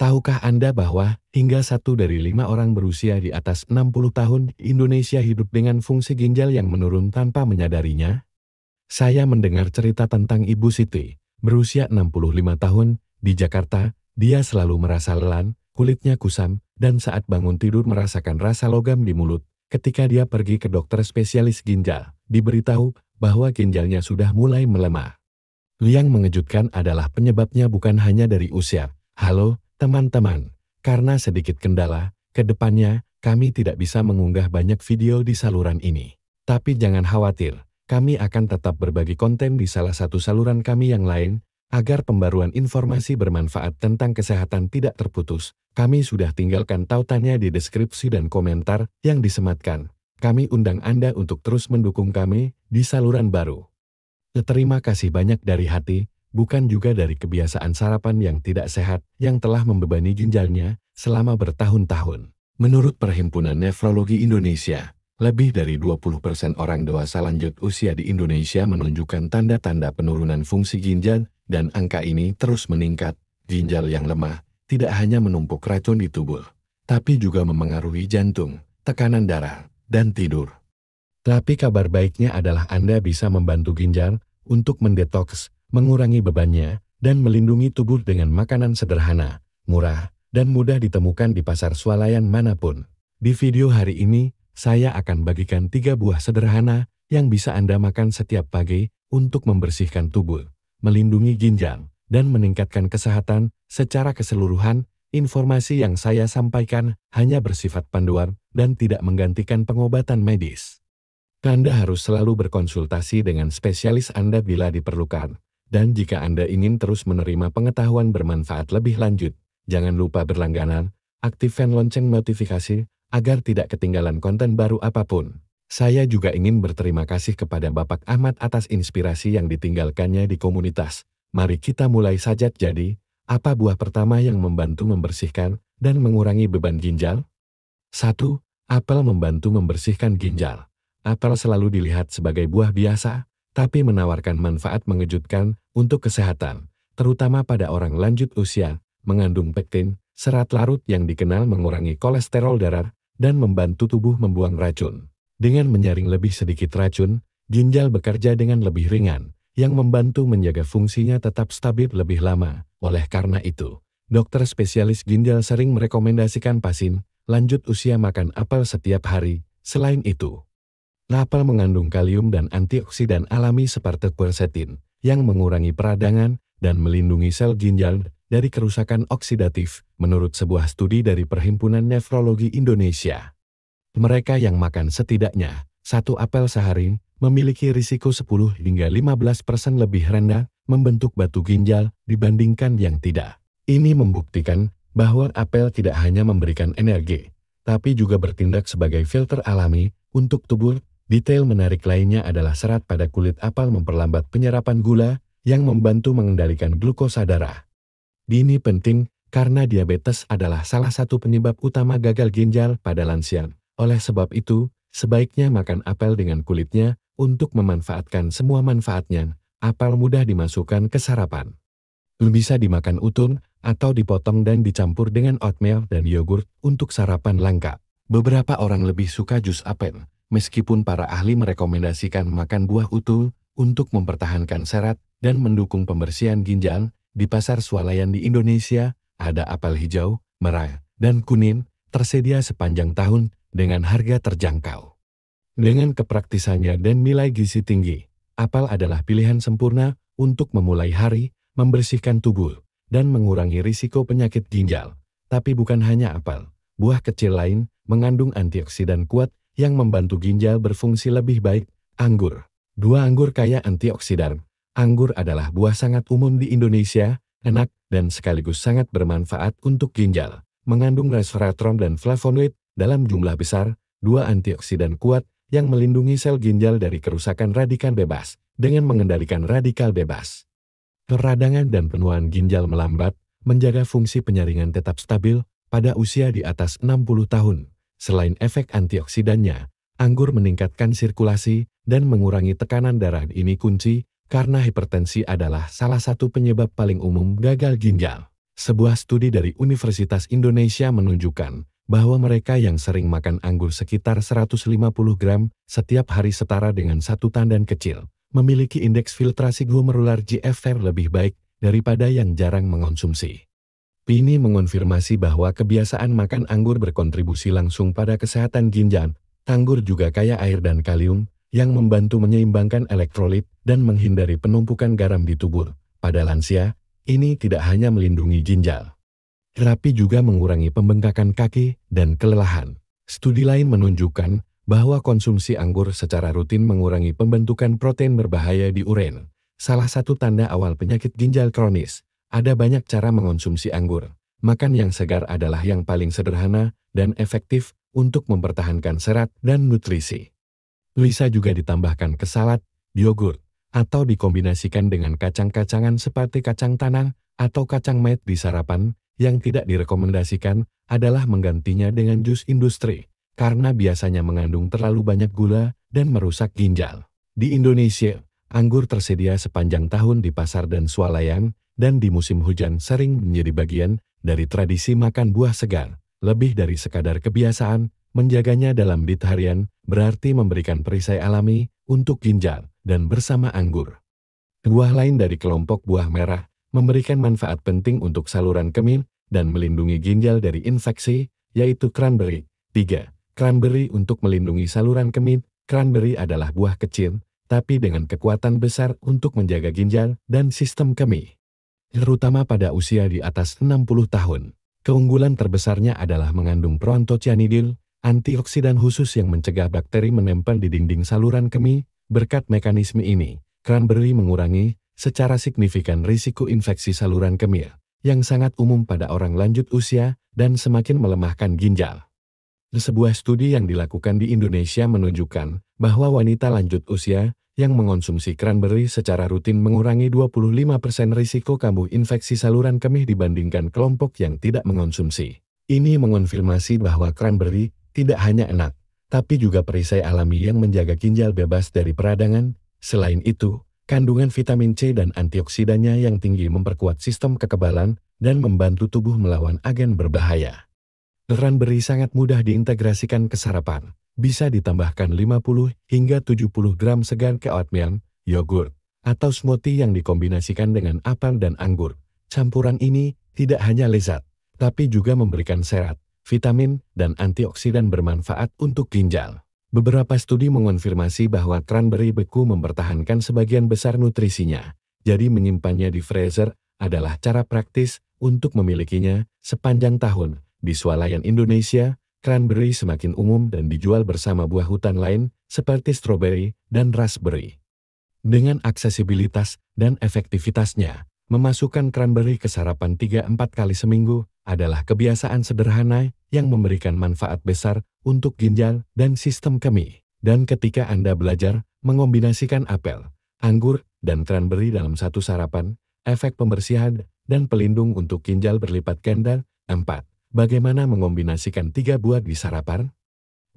Tahukah Anda bahwa hingga 1 dari 5 orang berusia di atas 60 tahun di Indonesia hidup dengan fungsi ginjal yang menurun tanpa menyadarinya? Saya mendengar cerita tentang Ibu Siti, berusia 65 tahun, di Jakarta. Dia selalu merasa lelah, kulitnya kusam, dan saat bangun tidur merasakan rasa logam di mulut. Ketika dia pergi ke dokter spesialis ginjal, diberitahu bahwa ginjalnya sudah mulai melemah. Yang mengejutkan adalah penyebabnya bukan hanya dari usia. Halo, teman-teman, karena sedikit kendala, ke depannya kami tidak bisa mengunggah banyak video di saluran ini. Tapi jangan khawatir, kami akan tetap berbagi konten di salah satu saluran kami yang lain, agar pembaruan informasi bermanfaat tentang kesehatan tidak terputus. Kami sudah tinggalkan tautannya di deskripsi dan komentar yang disematkan. Kami undang Anda untuk terus mendukung kami di saluran baru. Terima kasih banyak dari hati, bukan juga dari kebiasaan sarapan yang tidak sehat yang telah membebani ginjalnya selama bertahun-tahun. Menurut Perhimpunan Nefrologi Indonesia, lebih dari 20% orang dewasa lanjut usia di Indonesia menunjukkan tanda-tanda penurunan fungsi ginjal, dan angka ini terus meningkat. Ginjal yang lemah tidak hanya menumpuk racun di tubuh, tapi juga memengaruhi jantung, tekanan darah, dan tidur. Tapi kabar baiknya adalah Anda bisa membantu ginjal untuk mendetoks, mengurangi bebannya, dan melindungi tubuh dengan makanan sederhana, murah, dan mudah ditemukan di pasar swalayan manapun. Di video hari ini, saya akan bagikan 3 buah sederhana yang bisa Anda makan setiap pagi untuk membersihkan tubuh, melindungi ginjal, dan meningkatkan kesehatan secara keseluruhan. Informasi yang saya sampaikan hanya bersifat panduan dan tidak menggantikan pengobatan medis. Anda harus selalu berkonsultasi dengan spesialis Anda bila diperlukan. Dan jika Anda ingin terus menerima pengetahuan bermanfaat lebih lanjut, jangan lupa berlangganan, aktifkan lonceng notifikasi, agar tidak ketinggalan konten baru apapun. Saya juga ingin berterima kasih kepada Bapak Ahmad atas inspirasi yang ditinggalkannya di komunitas. Mari kita mulai saja. Jadi, apa buah pertama yang membantu membersihkan dan mengurangi beban ginjal? 1. Apel membantu membersihkan ginjal. Apel selalu dilihat sebagai buah biasa, tapi menawarkan manfaat mengejutkan untuk kesehatan, terutama pada orang lanjut usia. Mengandung pektin, serat larut yang dikenal mengurangi kolesterol darah dan membantu tubuh membuang racun. Dengan menyaring lebih sedikit racun, ginjal bekerja dengan lebih ringan, yang membantu menjaga fungsinya tetap stabil lebih lama. Oleh karena itu, dokter spesialis ginjal sering merekomendasikan pasien lanjut usia makan apel setiap hari. Selain itu, apel mengandung kalium dan antioksidan alami seperti quercetin, yang mengurangi peradangan dan melindungi sel ginjal dari kerusakan oksidatif, menurut sebuah studi dari Perhimpunan Nefrologi Indonesia. Mereka yang makan setidaknya 1 apel sehari memiliki risiko 10 hingga 15% lebih rendah membentuk batu ginjal dibandingkan yang tidak. Ini membuktikan bahwa apel tidak hanya memberikan energi, tapi juga bertindak sebagai filter alami untuk tubuh. Detail menarik lainnya adalah serat pada kulit apel memperlambat penyerapan gula yang membantu mengendalikan glukosa darah. Ini penting karena diabetes adalah salah satu penyebab utama gagal ginjal pada lansia. Oleh sebab itu, sebaiknya makan apel dengan kulitnya untuk memanfaatkan semua manfaatnya. Apel mudah dimasukkan ke sarapan. Bisa dimakan utuh atau dipotong dan dicampur dengan oatmeal dan yogurt untuk sarapan lengkap. Beberapa orang lebih suka jus apel. Meskipun para ahli merekomendasikan makan buah utuh untuk mempertahankan serat dan mendukung pembersihan ginjal, di pasar swalayan di Indonesia ada apel hijau, merah, dan kuning tersedia sepanjang tahun dengan harga terjangkau. Dengan kepraktisannya dan nilai gizi tinggi, apel adalah pilihan sempurna untuk memulai hari, membersihkan tubuh, dan mengurangi risiko penyakit ginjal. Tapi bukan hanya apel, buah kecil lain mengandung antioksidan kuat yang membantu ginjal berfungsi lebih baik. Anggur. 2 anggur kaya antioksidan. Anggur adalah buah sangat umum di Indonesia, enak, dan sekaligus sangat bermanfaat untuk ginjal. Mengandung resveratrol dan flavonoid dalam jumlah besar, 2 antioksidan kuat yang melindungi sel ginjal dari kerusakan radikal bebas, dengan mengendalikan radikal bebas. Peradangan dan penuaan ginjal melambat, menjaga fungsi penyaringan tetap stabil pada usia di atas 60 tahun. Selain efek antioksidannya, anggur meningkatkan sirkulasi dan mengurangi tekanan darah. Ini kunci, karena hipertensi adalah salah satu penyebab paling umum gagal ginjal. Sebuah studi dari Universitas Indonesia menunjukkan bahwa mereka yang sering makan anggur sekitar 150 gram setiap hari setara dengan satu tandan kecil, memiliki indeks filtrasi glomerular GFR lebih baik daripada yang jarang mengonsumsi. Ini mengonfirmasi bahwa kebiasaan makan anggur berkontribusi langsung pada kesehatan ginjal. Anggur juga kaya air dan kalium, yang membantu menyeimbangkan elektrolit dan menghindari penumpukan garam di tubuh. Pada lansia, ini tidak hanya melindungi ginjal, tetapi juga mengurangi pembengkakan kaki dan kelelahan. Studi lain menunjukkan bahwa konsumsi anggur secara rutin mengurangi pembentukan protein berbahaya di urin. Salah satu tanda awal penyakit ginjal kronis. Ada banyak cara mengonsumsi anggur. Makan yang segar adalah yang paling sederhana dan efektif untuk mempertahankan serat dan nutrisi. Bisa juga ditambahkan ke salad, yogurt, atau dikombinasikan dengan kacang-kacangan seperti kacang tanah atau kacang mete di sarapan. Yang tidak direkomendasikan adalah menggantinya dengan jus industri, karena biasanya mengandung terlalu banyak gula dan merusak ginjal. Di Indonesia, anggur tersedia sepanjang tahun di pasar dan swalayan, dan di musim hujan sering menjadi bagian dari tradisi makan buah segar. Lebih dari sekadar kebiasaan, menjaganya dalam diet harian berarti memberikan perisai alami untuk ginjal dan bersama anggur. Buah lain dari kelompok buah merah memberikan manfaat penting untuk saluran kemih dan melindungi ginjal dari infeksi, yaitu cranberry. 3. Cranberry untuk melindungi saluran kemih. Cranberry adalah buah kecil, tapi dengan kekuatan besar untuk menjaga ginjal dan sistem kemih, terutama pada usia di atas 60 tahun. Keunggulan terbesarnya adalah mengandung proantocianidin, antioksidan khusus yang mencegah bakteri menempel di dinding saluran kemih. Berkat mekanisme ini, cranberry mengurangi secara signifikan risiko infeksi saluran kemih, yang sangat umum pada orang lanjut usia dan semakin melemahkan ginjal. Sebuah studi yang dilakukan di Indonesia menunjukkan bahwa wanita lanjut usia yang mengonsumsi cranberry secara rutin mengurangi 25% risiko kambuh infeksi saluran kemih dibandingkan kelompok yang tidak mengonsumsi. Ini mengonfirmasi bahwa cranberry tidak hanya enak, tapi juga perisai alami yang menjaga ginjal bebas dari peradangan. Selain itu, kandungan vitamin C dan antioksidannya yang tinggi memperkuat sistem kekebalan dan membantu tubuh melawan agen berbahaya. Cranberry sangat mudah diintegrasikan ke sarapan. Bisa ditambahkan 50 hingga 70 gram segar ke oatmeal, yogurt, atau smoothie yang dikombinasikan dengan apel dan anggur. Campuran ini tidak hanya lezat, tapi juga memberikan serat, vitamin, dan antioksidan bermanfaat untuk ginjal. Beberapa studi mengonfirmasi bahwa cranberry beku mempertahankan sebagian besar nutrisinya, jadi menyimpannya di freezer adalah cara praktis untuk memilikinya sepanjang tahun. Di swalayan Indonesia, cranberry semakin umum dan dijual bersama buah hutan lain seperti stroberi dan raspberry. Dengan aksesibilitas dan efektivitasnya, memasukkan cranberry ke sarapan 3-4 kali seminggu adalah kebiasaan sederhana yang memberikan manfaat besar untuk ginjal dan sistem kemih. Dan ketika Anda belajar mengombinasikan apel, anggur, dan cranberry dalam satu sarapan, efek pembersihan dan pelindung untuk ginjal berlipat ganda. 4. Bagaimana mengombinasikan 3 buah di sarapan?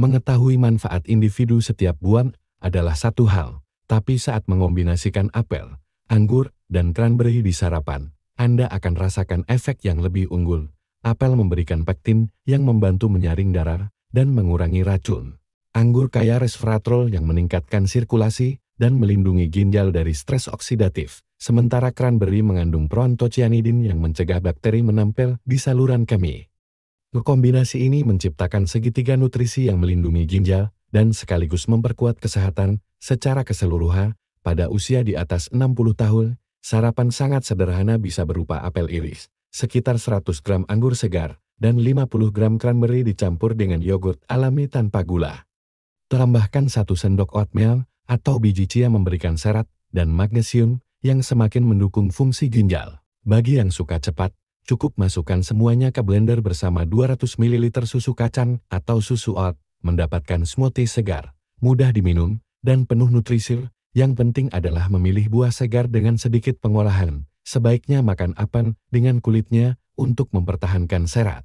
Mengetahui manfaat individu setiap buah adalah satu hal, tapi saat mengombinasikan apel, anggur, dan cranberry di sarapan, Anda akan rasakan efek yang lebih unggul. Apel memberikan pektin yang membantu menyaring darah dan mengurangi racun. Anggur kaya resveratrol yang meningkatkan sirkulasi dan melindungi ginjal dari stres oksidatif. Sementara cranberry mengandung proantocianidin yang mencegah bakteri menempel di saluran kemih. Kombinasi ini menciptakan segitiga nutrisi yang melindungi ginjal dan sekaligus memperkuat kesehatan secara keseluruhan. Pada usia di atas 60 tahun, sarapan sangat sederhana bisa berupa apel iris, sekitar 100 gram anggur segar, dan 50 gram cranberry dicampur dengan yogurt alami tanpa gula. Tambahkan 1 sendok oatmeal atau biji chia memberikan serat dan magnesium yang semakin mendukung fungsi ginjal. Bagi yang suka cepat, cukup masukkan semuanya ke blender bersama 200 ml susu kacang atau susu oat, mendapatkan smoothie segar, mudah diminum, dan penuh nutrisi. Yang penting adalah memilih buah segar dengan sedikit pengolahan. Sebaiknya makan apel dengan kulitnya untuk mempertahankan serat.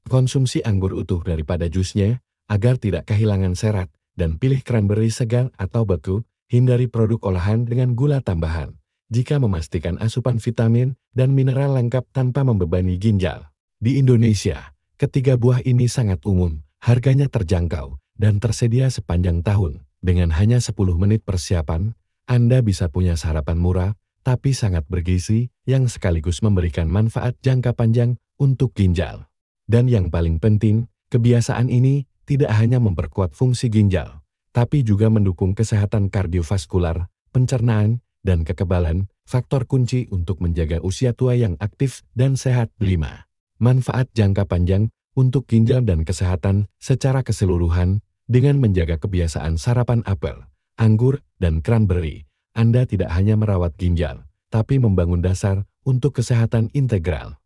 Konsumsi anggur utuh daripada jusnya, agar tidak kehilangan serat, dan pilih cranberry segar atau beku. Hindari produk olahan dengan gula tambahan. jika memastikan asupan vitamin dan mineral lengkap tanpa membebani ginjal. Di Indonesia, ketiga buah ini sangat umum, harganya terjangkau, dan tersedia sepanjang tahun. Dengan hanya 10 menit persiapan, Anda bisa punya sarapan murah, tapi sangat bergizi, yang sekaligus memberikan manfaat jangka panjang untuk ginjal. Dan yang paling penting, kebiasaan ini tidak hanya memperkuat fungsi ginjal, tapi juga mendukung kesehatan kardiovaskular, pencernaan, dan kekebalan, faktor kunci untuk menjaga usia tua yang aktif dan sehat. 5. Manfaat jangka panjang untuk ginjal dan kesehatan secara keseluruhan. Dengan menjaga kebiasaan sarapan apel, anggur, dan cranberry, Anda tidak hanya merawat ginjal, tapi membangun dasar untuk kesehatan integral.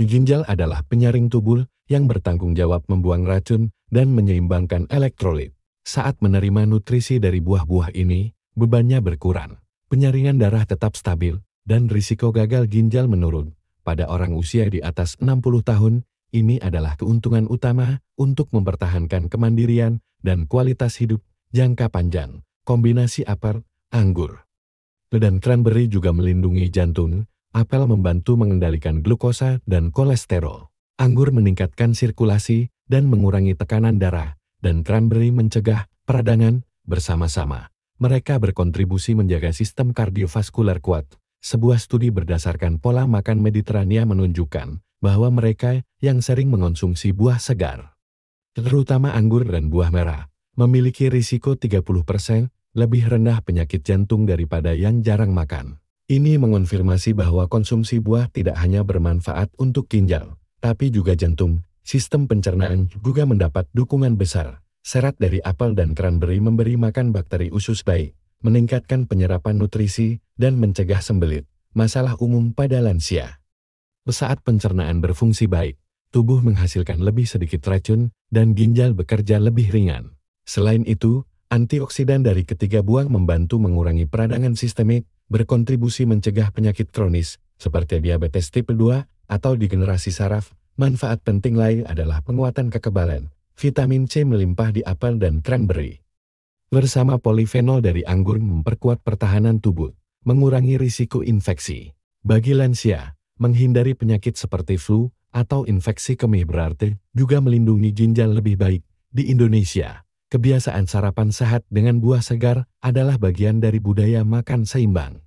Ginjal adalah penyaring tubuh yang bertanggung jawab membuang racun dan menyeimbangkan elektrolit. Saat menerima nutrisi dari buah-buah ini, bebannya berkurang, penyaringan darah tetap stabil, dan risiko gagal ginjal menurun. Pada orang usia di atas 60 tahun, ini adalah keuntungan utama untuk mempertahankan kemandirian dan kualitas hidup jangka panjang. Kombinasi apel, anggur, dan cranberry juga melindungi jantung. Apel membantu mengendalikan glukosa dan kolesterol. Anggur meningkatkan sirkulasi dan mengurangi tekanan darah, dan cranberry mencegah peradangan. Bersama-sama, mereka berkontribusi menjaga sistem kardiovaskular kuat. Sebuah studi berdasarkan pola makan Mediterania menunjukkan bahwa mereka yang sering mengonsumsi buah segar, terutama anggur dan buah merah, memiliki risiko 30% lebih rendah penyakit jantung daripada yang jarang makan. Ini mengonfirmasi bahwa konsumsi buah tidak hanya bermanfaat untuk ginjal, tapi juga jantung. Sistem pencernaan juga mendapat dukungan besar. Serat dari apel dan cranberry memberi makan bakteri usus baik, meningkatkan penyerapan nutrisi, dan mencegah sembelit, masalah umum pada lansia. Saat pencernaan berfungsi baik, tubuh menghasilkan lebih sedikit racun, dan ginjal bekerja lebih ringan. Selain itu, antioksidan dari ketiga buah membantu mengurangi peradangan sistemik, berkontribusi mencegah penyakit kronis, seperti diabetes tipe 2, atau degenerasi saraf. Manfaat penting lain adalah penguatan kekebalan. Vitamin C melimpah di apel dan cranberry, bersama polifenol dari anggur memperkuat pertahanan tubuh, mengurangi risiko infeksi. Bagi lansia, menghindari penyakit seperti flu atau infeksi kemih berarti juga melindungi ginjal lebih baik. Di Indonesia, kebiasaan sarapan sehat dengan buah segar adalah bagian dari budaya makan seimbang.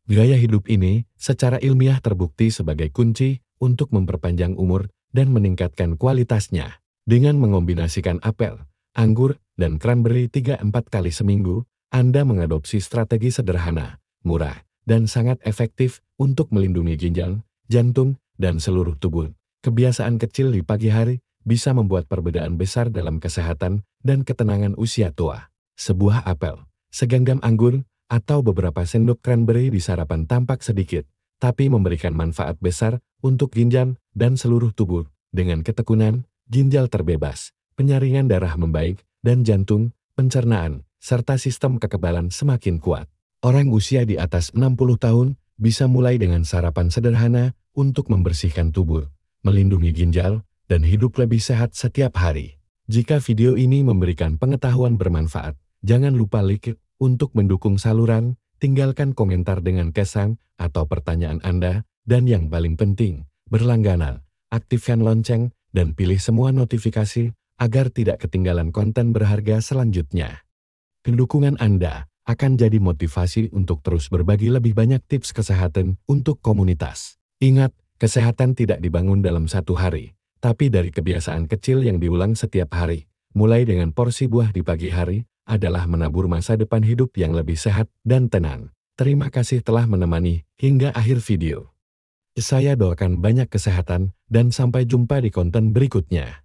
Gaya hidup ini secara ilmiah terbukti sebagai kunci untuk memperpanjang umur dan meningkatkan kualitasnya. Dengan mengombinasikan apel, anggur, dan cranberry 3-4 kali seminggu, Anda mengadopsi strategi sederhana, murah, dan sangat efektif untuk melindungi ginjal, jantung, dan seluruh tubuh. Kebiasaan kecil di pagi hari bisa membuat perbedaan besar dalam kesehatan dan ketenangan usia tua. Sebuah apel, segenggam anggur, atau beberapa sendok cranberry di sarapan tampak sedikit, tapi memberikan manfaat besar untuk ginjal dan seluruh tubuh. Dengan ketekunan, ginjal terbebas, penyaringan darah membaik, dan jantung, pencernaan, serta sistem kekebalan semakin kuat. Orang usia di atas 60 tahun bisa mulai dengan sarapan sederhana untuk membersihkan tubuh, melindungi ginjal, dan hidup lebih sehat setiap hari. Jika video ini memberikan pengetahuan bermanfaat, jangan lupa like untuk mendukung saluran, tinggalkan komentar dengan kesan atau pertanyaan Anda, dan yang paling penting, berlangganan, aktifkan lonceng, dan pilih semua notifikasi agar tidak ketinggalan konten berharga selanjutnya. Dukungan Anda akan jadi motivasi untuk terus berbagi lebih banyak tips kesehatan untuk komunitas. Ingat, kesehatan tidak dibangun dalam satu hari, tapi dari kebiasaan kecil yang diulang setiap hari. Mulai dengan porsi buah di pagi hari, adalah menabur masa depan hidup yang lebih sehat dan tenang. Terima kasih telah menemani hingga akhir video. Saya doakan banyak kesehatan dan sampai jumpa di konten berikutnya.